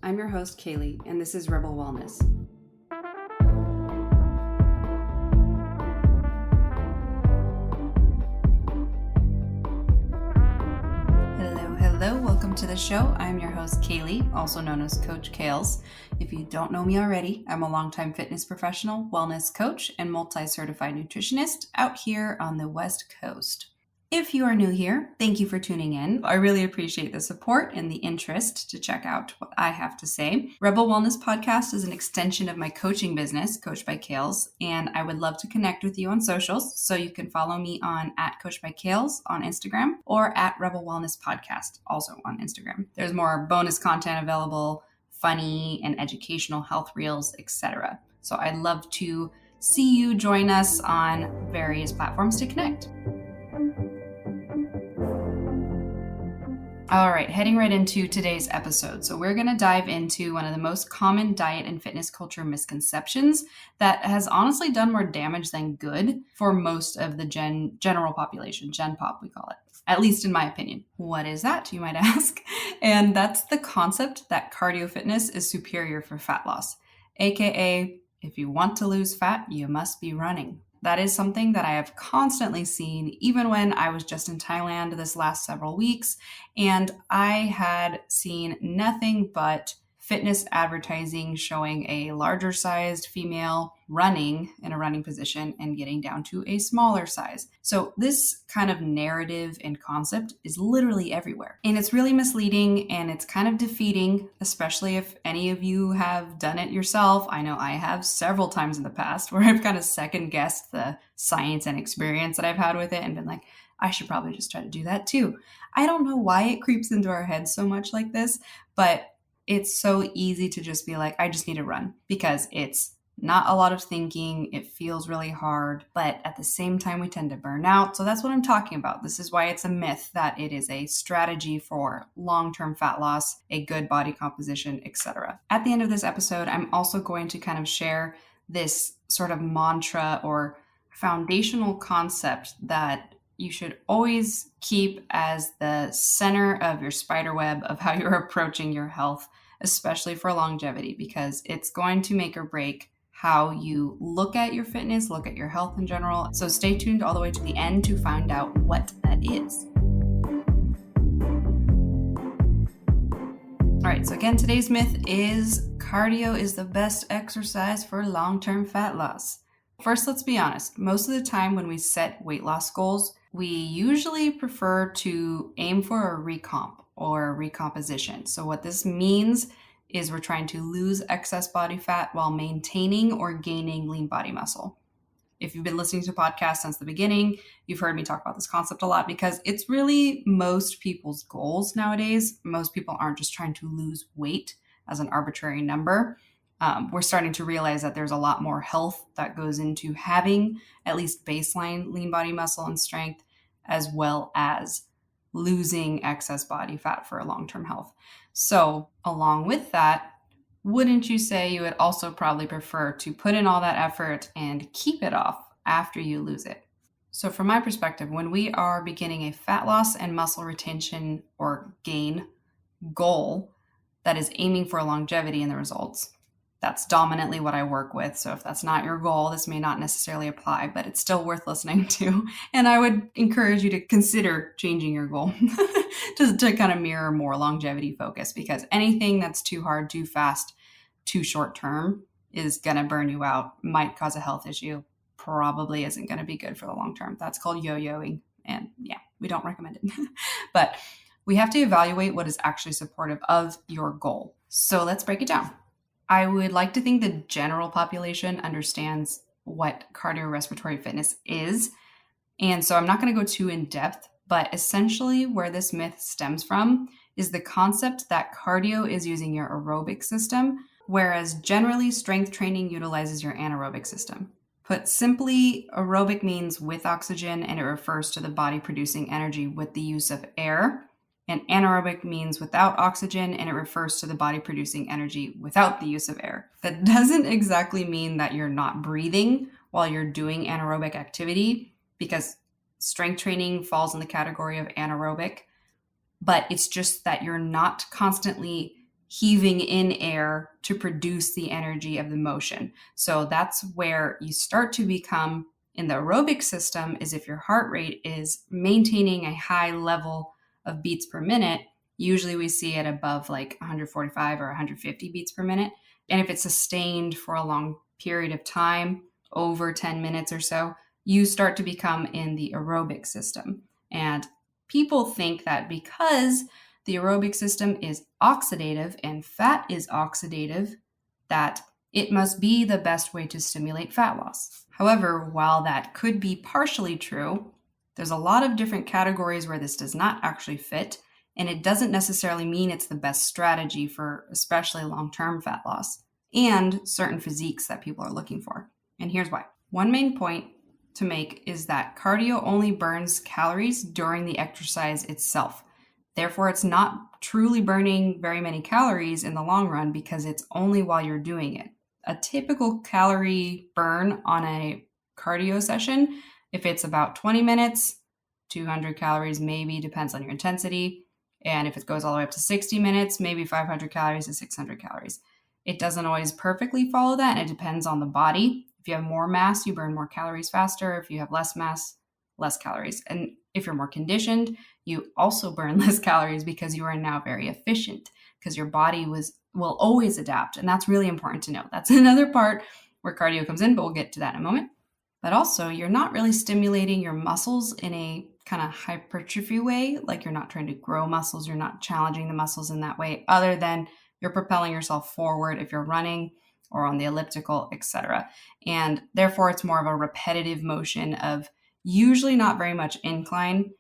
I'm your host, Kaylee, and this is Rebel Wellness. Hello, welcome to the show. I'm your host, Kaylee, also known as Coach Kales. If you don't know me already, I'm a longtime fitness professional, wellness coach, and multi-certified nutritionist out here on the West Coast. If you are new here, thank you for tuning in. I really appreciate the support and the interest to check out what I have to say. Rebel Wellness Podcast is an extension of my coaching business, Coach by Kales, and I would love to connect with you on socials. So you can follow me on @CoachByKales on Instagram or @Rebel Wellness Podcast, also on Instagram. There's more bonus content available, funny and educational health reels, etc. So I'd love to see you join us on various platforms to connect. All right, heading right into today's episode. So we're going to dive into one of the most common diet and fitness culture misconceptions that has honestly done more damage than good for most of the general population, Gen Pop we call it, at least in my opinion. What is that, you might ask? And that's the concept that cardio fitness is superior for fat loss, aka if you want to lose fat, you must be running. That is something that I have constantly seen, even when I was just in Thailand this last several weeks, and I had seen nothing but fitness advertising showing a larger sized female running in a running position and getting down to a smaller size. So this kind of narrative and concept is literally everywhere. And it's really misleading and it's kind of defeating, especially if any of you have done it yourself. I know I have several times in the past where I've kind of second guessed the science and experience that I've had with it and been like, I should probably just try to do that too. I don't know why it creeps into our heads so much like this, but it's so easy to just be like, I just need to run because it's not a lot of thinking. It feels really hard, but at the same time, we tend to burn out. So that's what I'm talking about. This is why it's a myth that it is a strategy for long-term fat loss, a good body composition, etc. At the end of this episode, I'm also going to kind of share this sort of mantra or foundational concept that you should always keep as the center of your spider web of how you're approaching your health, especially for longevity, because it's going to make or break how you look at your fitness, look at your health in general. So stay tuned all the way to the end to find out what that is. All right, so again, today's myth is cardio is the best exercise for long-term fat loss. First, let's be honest. Most of the time when we set weight loss goals, we usually prefer to aim for a recomp or a recomposition. So what this means is we're trying to lose excess body fat while maintaining or gaining lean body muscle. If you've been listening to podcasts since the beginning, you've heard me talk about this concept a lot because it's really most people's goals nowadays. Most people aren't just trying to lose weight as an arbitrary number. We're starting to realize that there's a lot more health that goes into having at least baseline lean body muscle and strength, as well as losing excess body fat for long-term health. So along with that, wouldn't you say you would also probably prefer to put in all that effort and keep it off after you lose it? So from my perspective, when we are beginning a fat loss and muscle retention or gain goal that is aiming for longevity in the results, that's dominantly what I work with. So if that's not your goal, this may not necessarily apply, but it's still worth listening to. And I would encourage you to consider changing your goal to kind of mirror more longevity focus, because anything that's too hard, too fast, too short term is going to burn you out, might cause a health issue, probably isn't going to be good for the long term. That's called yo-yoing. And yeah, we don't recommend it. But we have to evaluate what is actually supportive of your goal. So let's break it down. I would like to think the general population understands what cardiorespiratory fitness is. And so I'm not going to go too in depth, but essentially where this myth stems from is the concept that cardio is using your aerobic system, whereas generally strength training utilizes your anaerobic system. Put simply, aerobic means with oxygen, and it refers to the body producing energy with the use of air. And anaerobic means without oxygen, and it refers to the body producing energy without the use of air. That doesn't exactly mean that you're not breathing while you're doing anaerobic activity, because strength training falls in the category of anaerobic, but it's just that you're not constantly heaving in air to produce the energy of the motion. So that's where you start to become in the aerobic system, is if your heart rate is maintaining a high level of beats per minute. Usually we see it above like 145 or 150 beats per minute. And if it's sustained for a long period of time, over 10 minutes or so, you start to become in the aerobic system. And people think that because the aerobic system is oxidative and fat is oxidative, that it must be the best way to stimulate fat loss. However, while that could be partially true, there's a lot of different categories where this does not actually fit, and it doesn't necessarily mean it's the best strategy for especially long-term fat loss and certain physiques that people are looking for. And here's why. One main point to make is that cardio only burns calories during the exercise itself. Therefore, it's not truly burning very many calories in the long run because it's only while you're doing it. A typical calorie burn on a cardio session, if it's about 20 minutes, 200 calories maybe, depends on your intensity. And if it goes all the way up to 60 minutes, maybe 500 calories to 600 calories. It doesn't always perfectly follow that, and it depends on the body. If you have more mass, you burn more calories faster. If you have less mass, less calories. And if you're more conditioned, you also burn less calories because you are now very efficient, because your body will always adapt. And that's really important to know. That's another part where cardio comes in, but we'll get to that in a moment. But also, you're not really stimulating your muscles in a kind of hypertrophy way. Like, you're not trying to grow muscles. You're not challenging the muscles in that way, other than you're propelling yourself forward if you're running or on the elliptical, etc. And therefore, it's more of a repetitive motion of usually not very much incline.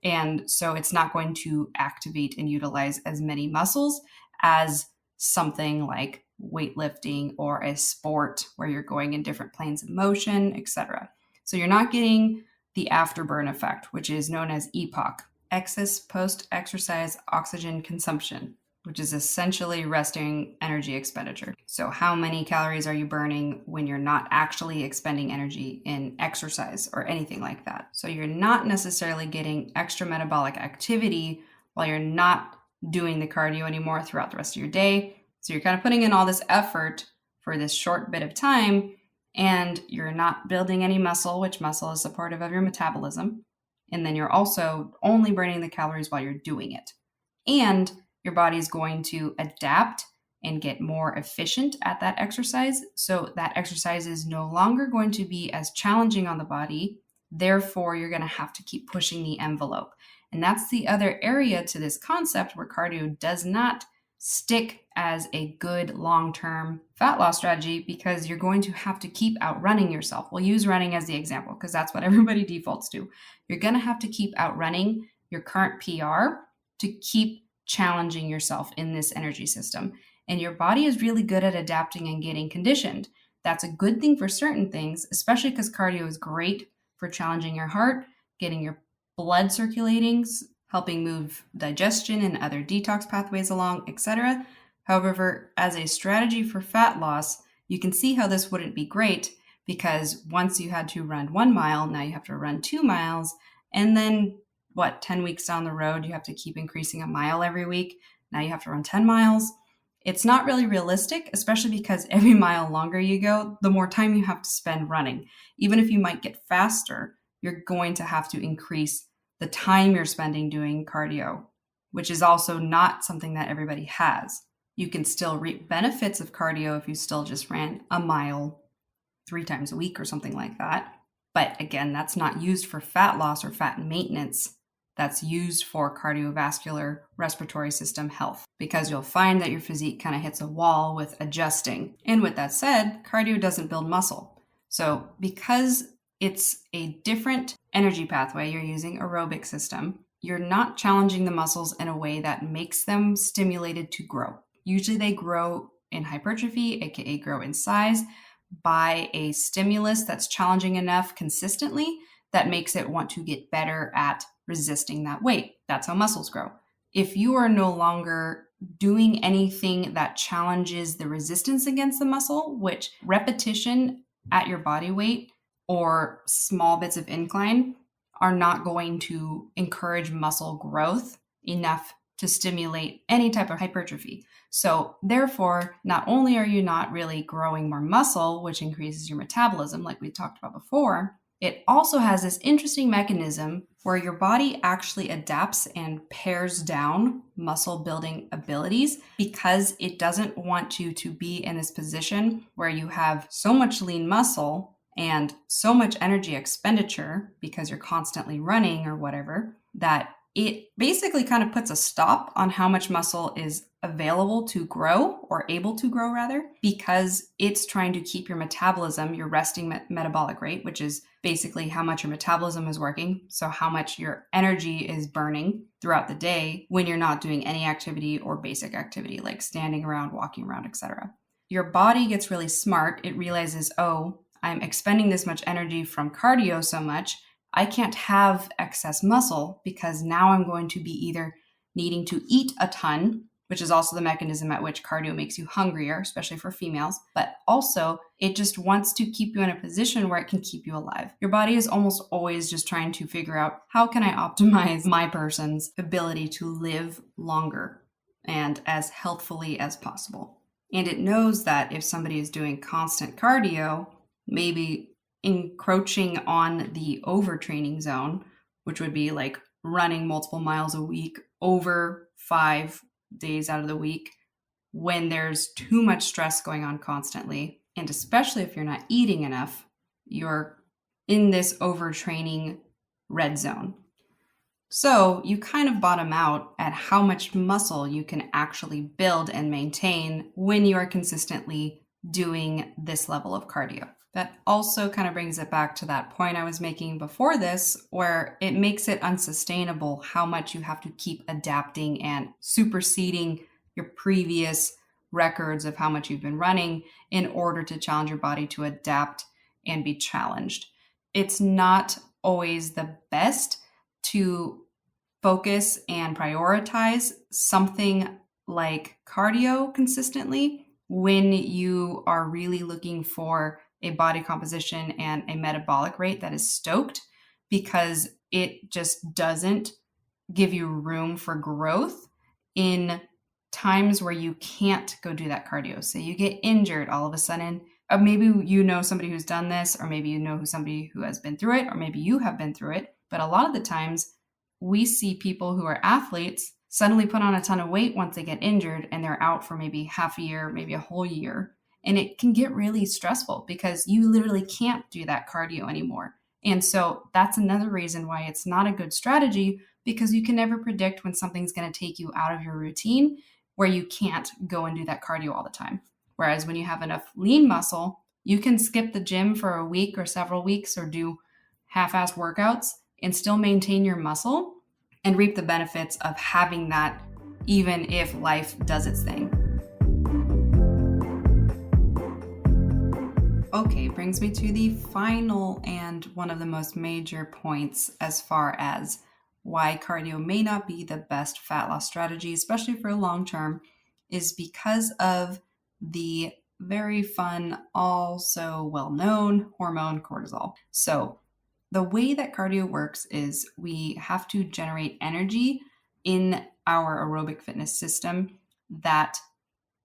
And so it's not going to activate and utilize as many muscles as something like weightlifting or a sport where you're going in different planes of motion, etc. So you're not getting the afterburn effect, which is known as EPOC, excess post-exercise oxygen consumption, which is essentially resting energy expenditure. So how many calories are you burning when you're not actually expending energy in exercise or anything like that? So you're not necessarily getting extra metabolic activity while you're not doing the cardio anymore throughout the rest of your day. So you're kind of putting in all this effort for this short bit of time, and you're not building any muscle, which muscle is supportive of your metabolism. And then you're also only burning the calories while you're doing it. And your body is going to adapt and get more efficient at that exercise. So that exercise is no longer going to be as challenging on the body. Therefore, you're going to have to keep pushing the envelope. And that's the other area to this concept where cardio does not stick as a good long-term fat loss strategy, because you're going to have to keep outrunning yourself. We'll use running as the example because that's what everybody defaults to. You're going to have to keep outrunning your current PR to keep challenging yourself in this energy system. And your body is really good at adapting and getting conditioned. That's a good thing for certain things, especially because cardio is great for challenging your heart, getting your blood circulating, helping move digestion and other detox pathways along, etc. However, as a strategy for fat loss, you can see how this wouldn't be great, because once you had to run 1 mile, now you have to run 2 miles, and then 10 weeks down the road, you have to keep increasing a mile every week. Now you have to run 10 miles. It's not really realistic, especially because every mile longer you go, the more time you have to spend running. Even if you might get faster, you're going to have to increase the time you're spending doing cardio, which is also not something that everybody has. You can still reap benefits of cardio if you still just ran a mile 3 times a week or something like that. But again, that's not used for fat loss or fat maintenance. That's used for cardiovascular respiratory system health, because you'll find that your physique kind of hits a wall with adjusting. And with that said, cardio doesn't build muscle. So because it's a different energy pathway, you're using aerobic system, you're not challenging the muscles in a way that makes them stimulated to grow. Usually they grow in hypertrophy, aka grow in size, by a stimulus that's challenging enough consistently that makes it want to get better at resisting that weight. That's how muscles grow. If you are no longer doing anything that challenges the resistance against the muscle, which repetition at your body weight or small bits of incline are not going to encourage muscle growth enough to stimulate any type of hypertrophy. So therefore, not only are you not really growing more muscle, which increases your metabolism like we talked about before, it also has this interesting mechanism where your body actually adapts and pares down muscle building abilities because it doesn't want you to be in this position where you have so much lean muscle and so much energy expenditure because you're constantly running or whatever, that it basically kind of puts a stop on how much muscle is available to grow, or able to grow rather, because it's trying to keep your metabolism, your resting metabolic rate, which is basically how much your metabolism is working, so how much your energy is burning throughout the day when you're not doing any activity or basic activity like standing around, walking around, etc. Your body gets really smart. It realizes, oh, I'm expending this much energy from cardio so much, I can't have excess muscle because now I'm going to be either needing to eat a ton, which is also the mechanism at which cardio makes you hungrier, especially for females, but also it just wants to keep you in a position where it can keep you alive. Your body is almost always just trying to figure out, how can I optimize my person's ability to live longer and as healthfully as possible? And it knows that if somebody is doing constant cardio, maybe encroaching on the overtraining zone, which would be like running multiple miles a week over 5 days out of the week, when there's too much stress going on constantly, and especially if you're not eating enough, you're in this overtraining red zone. So you kind of bottom out at how much muscle you can actually build and maintain when you are consistently doing this level of cardio. That also kind of brings it back to that point I was making before this, where it makes it unsustainable how much you have to keep adapting and superseding your previous records of how much you've been running in order to challenge your body to adapt and be challenged. It's not always the best to focus and prioritize something like cardio consistently when you are really looking for a body composition and a metabolic rate that is stoked, because it just doesn't give you room for growth in times where you can't go do that cardio. So you get injured all of a sudden. Maybe you know somebody who's done this, or maybe you know somebody who has been through it, or maybe you have been through it. But a lot of the times we see people who are athletes suddenly put on a ton of weight once they get injured, and they're out for maybe half a year, maybe a whole year. And it can get really stressful because you literally can't do that cardio anymore. And so that's another reason why it's not a good strategy, because you can never predict when something's going to take you out of your routine where you can't go and do that cardio all the time. Whereas when you have enough lean muscle, you can skip the gym for a week or several weeks or do half-assed workouts and still maintain your muscle and reap the benefits of having that, even if life does its thing. Okay, brings me to the final and one of the most major points as far as why cardio may not be the best fat loss strategy, especially for long term, is because of the very fun, also well-known hormone cortisol. So the way that cardio works is we have to generate energy in our aerobic fitness system that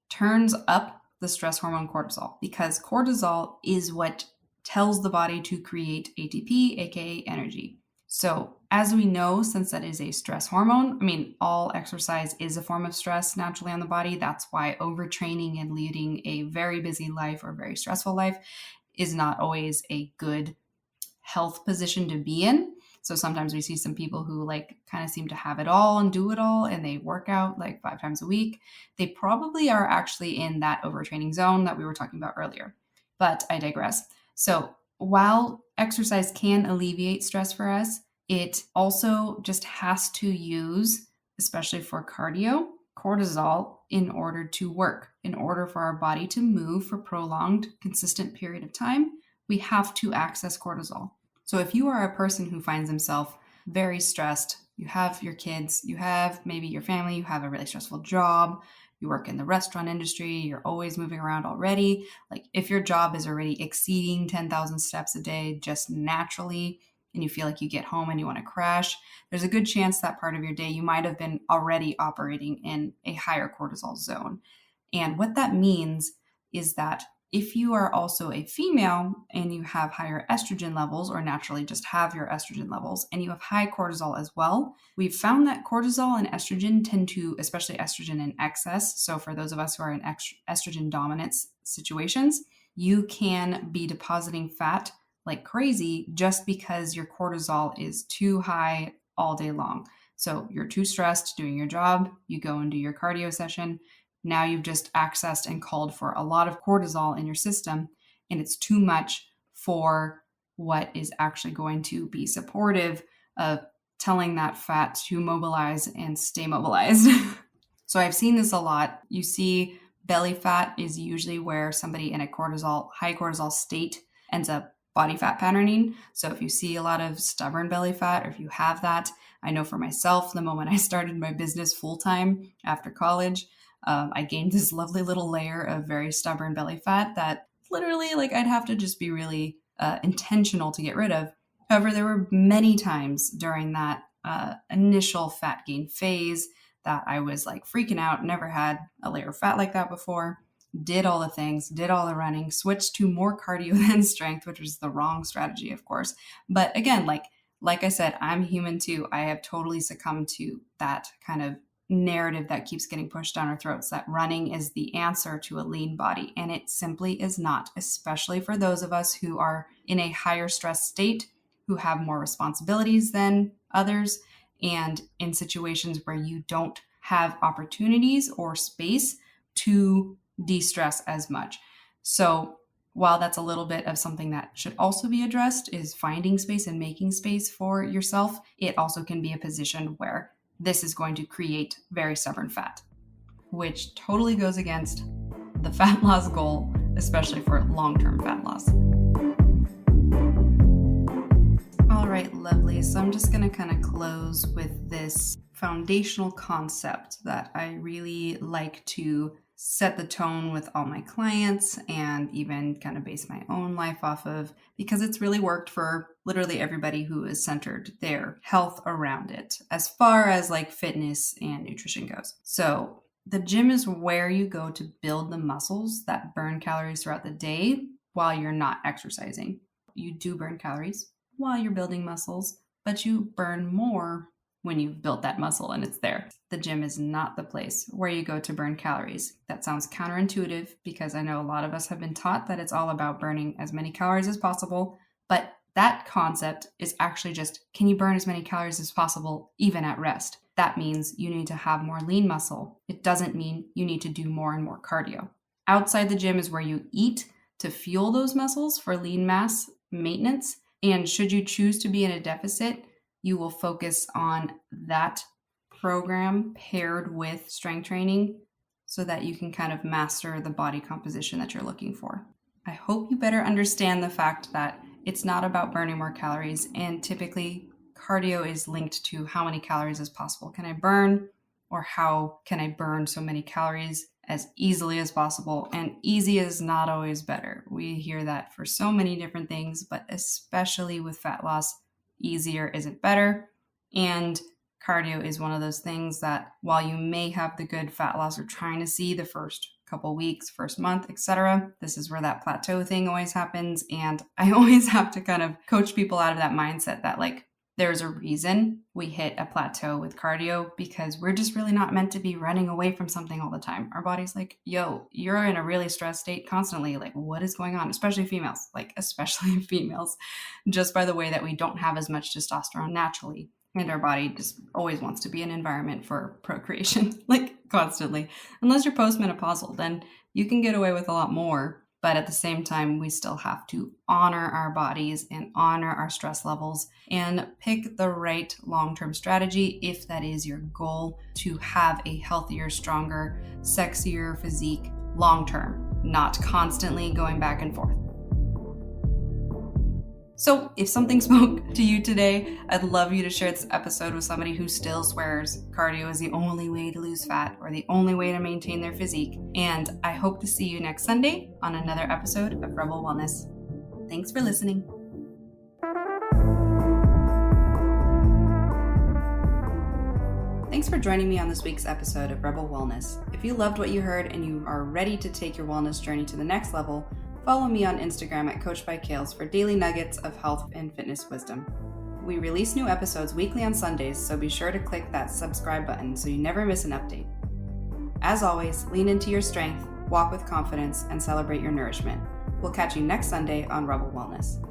turns up the stress hormone cortisol, because cortisol is what tells the body to create ATP, aka energy. So as we know, since that is a stress hormone, all exercise is a form of stress naturally on the body. That's why overtraining and leading a very busy life or very stressful life is not always a good health position to be in. So sometimes we see some people who kind of seem to have it all and do it all, and they work out 5 times a week. They probably are actually in that overtraining zone that we were talking about earlier. But I digress. So while exercise can alleviate stress for us, it also just has to use, especially for cardio, cortisol in order to work. In order for our body to move for prolonged, consistent period of time, we have to access cortisol. So if you are a person who finds himself very stressed, you have your kids, you have maybe your family, you have a really stressful job, you work in the restaurant industry, you're always moving around already. If your job is already exceeding 10,000 steps a day just naturally, and you feel like you get home and you want to crash, there's a good chance that part of your day you might have been already operating in a higher cortisol zone. And what that means is that if you are also a female and you have higher estrogen levels, or naturally just have your estrogen levels, and you have high cortisol as well, we've found that cortisol and estrogen tend to, especially estrogen in excess, so for those of us who are in estrogen dominant situations, you can be depositing fat like crazy just because your cortisol is too high all day long. So you're too stressed doing your job, you go and do your cardio session. Now you've just accessed and called for a lot of cortisol in your system, and it's too much for what is actually going to be supportive of telling that fat to mobilize and stay mobilized. So I've seen this a lot. You see belly fat is usually where somebody in a high cortisol state ends up body fat patterning. So if you see a lot of stubborn belly fat, or if you have that, I know for myself, the moment I started my business full-time after college, I gained this lovely little layer of very stubborn belly fat that literally, like, I'd have to just be really intentional to get rid of. However, there were many times during that initial fat gain phase that I was like freaking out, never had a layer of fat like that before, did all the things, did all the running, switched to more cardio than strength, which was the wrong strategy, of course. But again, like I said, I'm human too. I have totally succumbed to that kind of narrative that keeps getting pushed down our throats, that running is the answer to a lean body. And it simply is not, especially for those of us who are in a higher stress state, who have more responsibilities than others, and in situations where you don't have opportunities or space to de-stress as much. So while that's a little bit of something that should also be addressed, is finding space and making space for yourself, it also can be a position where this is going to create very stubborn fat, which totally goes against the fat loss goal, especially for long-term fat loss. All right, lovely. So I'm just going to kind of close with this foundational concept that I really like to set the tone with all my clients and even kind of base my own life off of, because it's really worked for literally everybody who has centered their health around it as far as like fitness and nutrition goes. So the gym is where you go to build the muscles that burn calories throughout the day while you're not exercising. You do burn calories while you're building muscles, but you burn more when you've built that muscle and it's there. The gym is not the place where you go to burn calories. That sounds counterintuitive because I know a lot of us have been taught that it's all about burning as many calories as possible, but that concept is actually just, can you burn as many calories as possible even at rest? That means you need to have more lean muscle. It doesn't mean you need to do more and more cardio. Outside the gym is where you eat to fuel those muscles for lean mass maintenance. And should you choose to be in a deficit, you will focus on that program paired with strength training so that you can kind of master the body composition that you're looking for. I hope you better understand the fact that it's not about burning more calories, and typically cardio is linked to how many calories as possible can I burn, or how can I burn so many calories as easily as possible, and easy is not always better. We hear that for so many different things, but especially with fat loss, easier isn't better. And cardio is one of those things that while you may have the good fat loss you're trying to see the first couple weeks, first month, etc., this is where that plateau thing always happens. And I always have to kind of coach people out of that mindset that like, there's a reason we hit a plateau with cardio, because we're just really not meant to be running away from something all the time. Our body's like, yo, you're in a really stressed state constantly. Like, what is going on? Especially females, just by the way that we don't have as much testosterone naturally. And our body just always wants to be an environment for procreation, like constantly. Unless you're postmenopausal, then you can get away with a lot more. But at the same time, we still have to honor our bodies and honor our stress levels and pick the right long-term strategy if that is your goal, to have a healthier, stronger, sexier physique long-term, not constantly going back and forth. So if something spoke to you today, I'd love you to share this episode with somebody who still swears cardio is the only way to lose fat or the only way to maintain their physique. And I hope to see you next Sunday on another episode of Rebel Wellness. Thanks for listening. Thanks for joining me on this week's episode of Rebel Wellness. If you loved what you heard and you are ready to take your wellness journey to the next level, follow me on Instagram at Coach by Kales for daily nuggets of health and fitness wisdom. We release new episodes weekly on Sundays, so be sure to click that subscribe button so you never miss an update. As always, lean into your strength, walk with confidence, and celebrate your nourishment. We'll catch you next Sunday on Rebel Wellness.